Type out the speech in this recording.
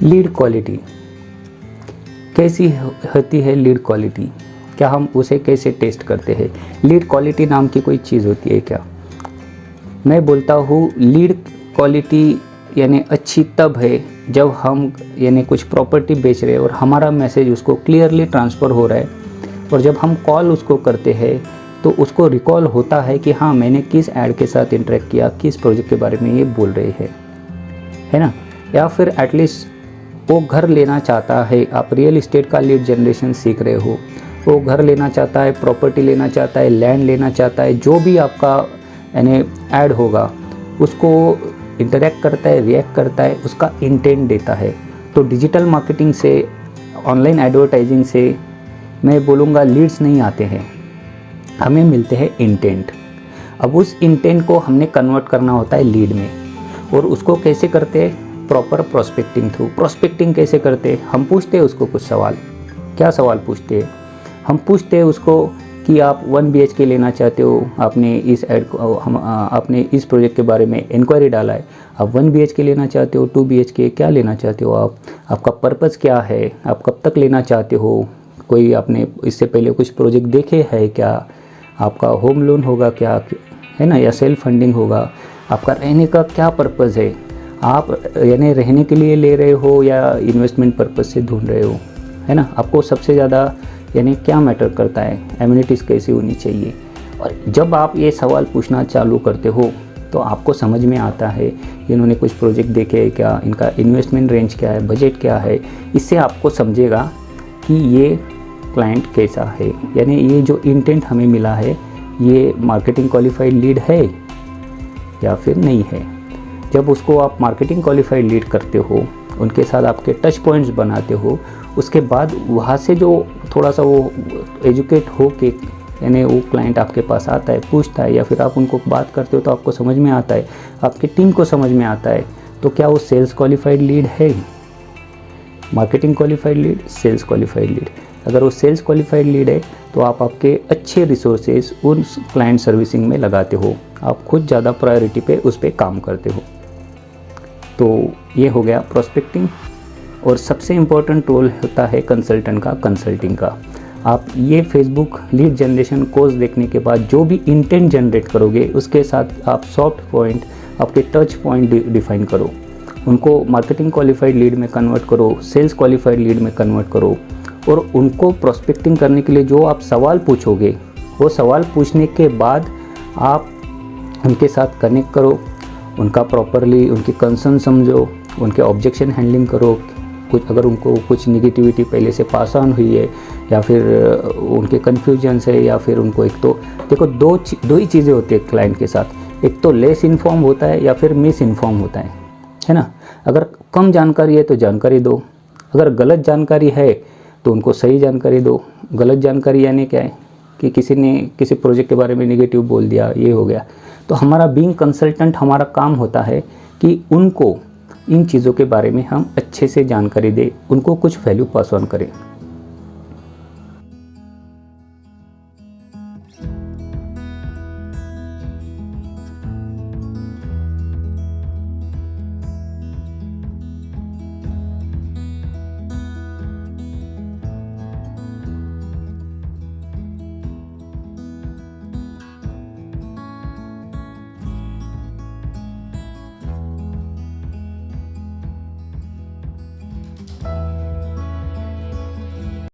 Lead quality कैसी होती है? लीड क्वालिटी क्या हम उसे कैसे टेस्ट करते हैं? लीड क्वालिटी नाम की कोई चीज़ होती है क्या? मैं बोलता हूँ लीड क्वालिटी यानी अच्छी तब है जब हम यानी कुछ प्रॉपर्टी बेच रहे हैं और हमारा मैसेज उसको क्लियरली ट्रांसफ़र हो रहा है, और जब हम कॉल उसको करते हैं तो उसको रिकॉल होता है कि हाँ मैंने किस ऐड के साथ इंटरेक्ट किया, किस प्रोजेक्ट के बारे में ये बोल रहे हैं, है ना। या फिर एटलीस्ट वो घर लेना चाहता है, आप रियल इस्टेट का लीड जनरेशन सीख रहे हो, वो घर लेना चाहता है, प्रॉपर्टी लेना चाहता है, लैंड लेना चाहता है, जो भी आपका यानी ऐड होगा उसको इंटरेक्ट करता है, रिएक्ट करता है, उसका इंटेंट देता है। तो डिजिटल मार्केटिंग से, ऑनलाइन एडवर्टाइजिंग से मैं बोलूँगा लीड्स नहीं आते हैं, हमें मिलते हैं इंटेंट। अब उस इंटेंट को हमने कन्वर्ट करना होता है लीड में, और उसको कैसे करते हैं? Proper prospecting through. प्रोस्पेक्टिंग कैसे करते हैं? हम पूछते हैं उसको कुछ सवाल। क्या सवाल पूछते हैं? हम पूछते हैं उसको कि आप 1 BHK लेना चाहते हो, आपने इस ऐड को आपने इस प्रोजेक्ट के बारे में इंक्वायरी डाला है, आप 1 BHK लेना चाहते हो, 2 BHK क्या लेना चाहते हो आप, आपका पर्पज़ क्या है, आप कब तक लेना चाहते हो, कोई आपने इससे पहले कुछ प्रोजेक्ट देखे हैं क्या, आपका होम लोन होगा क्या, है ना, या सेल्फ फंडिंग होगा, आपका रहने का क्या पर्पज़ है, आप यानी रहने के लिए ले रहे हो या इन्वेस्टमेंट पर्पज़ से ढूंढ रहे हो, है ना, आपको सबसे ज़्यादा यानी क्या मैटर करता है, एमिनिटीज़ कैसी होनी चाहिए। और जब आप ये सवाल पूछना चालू करते हो तो आपको समझ में आता है इन्होंने कुछ प्रोजेक्ट देखे हैं क्या, इनका इन्वेस्टमेंट रेंज क्या है, बजट क्या है। इससे आपको समझेगा कि ये क्लाइंट कैसा है, यानी ये जो इंटेंट हमें मिला है ये मार्केटिंग क्वालिफाइड लीड है या फिर नहीं है। जब उसको आप मार्केटिंग क्वालिफाइड लीड करते हो, उनके साथ आपके टच पॉइंट्स बनाते हो, उसके बाद वहाँ से जो थोड़ा सा वो एजुकेट हो के यानी वो क्लाइंट आपके पास आता है, पूछता है, या फिर आप उनको बात करते हो तो आपको समझ में आता है, आपकी टीम को समझ में आता है, तो क्या वो सेल्स क्वालिफाइड लीड है? Marketing qualified lead, sales qualified lead. अगर वो सेल्स क्वालिफाइड लीड है तो आप आपके अच्छे रिसोर्सेज उस क्लाइंट सर्विसिंग में लगाते हो, आप खुद ज़्यादा प्रायोरिटी पे उस पर काम करते हो। तो ये हो गया प्रोस्पेक्टिंग। और सबसे इम्पोर्टेंट रोल होता है कंसल्टेंट का, कंसल्टिंग का। आप ये फेसबुक लीड जनरेशन कोर्स देखने के बाद जो भी इंटेंट जनरेट करोगे उसके साथ आप सॉफ्ट पॉइंट, आपके टच पॉइंट डिफाइन करो, उनको मार्केटिंग क्वालिफाइड लीड में कन्वर्ट करो, सेल्स क्वालिफाइड लीड में कन्वर्ट करो, और उनको प्रोस्पेक्टिंग करने के लिए जो आप सवाल पूछोगे वो सवाल पूछने के बाद आप उनके साथ कनेक्ट करो, उनका प्रॉपरली उनकी कंसर्न समझो, उनके ऑब्जेक्शन हैंडलिंग करो। कुछ अगर उनको कुछ निगेटिविटी पहले से पास ऑन हुई है या फिर उनके कन्फ्यूजन्स है, या फिर उनको एक तो देखो दो ही चीज़ें होती है क्लाइंट के साथ, एक तो लेस इन्फॉर्म होता है या फिर मिस इन्फॉर्म होता है ना। अगर कम जानकारी है तो जानकारी दो, अगर गलत जानकारी है तो उनको सही जानकारी दो। गलत जानकारी यानी क्या है कि किसी ने किसी प्रोजेक्ट के बारे में निगेटिव बोल दिया, ये हो गया। तो हमारा बीइंग कंसल्टेंट हमारा काम होता है कि उनको इन चीज़ों के बारे में हम अच्छे से जानकारी दें, उनको कुछ वैल्यू पास ऑन करें।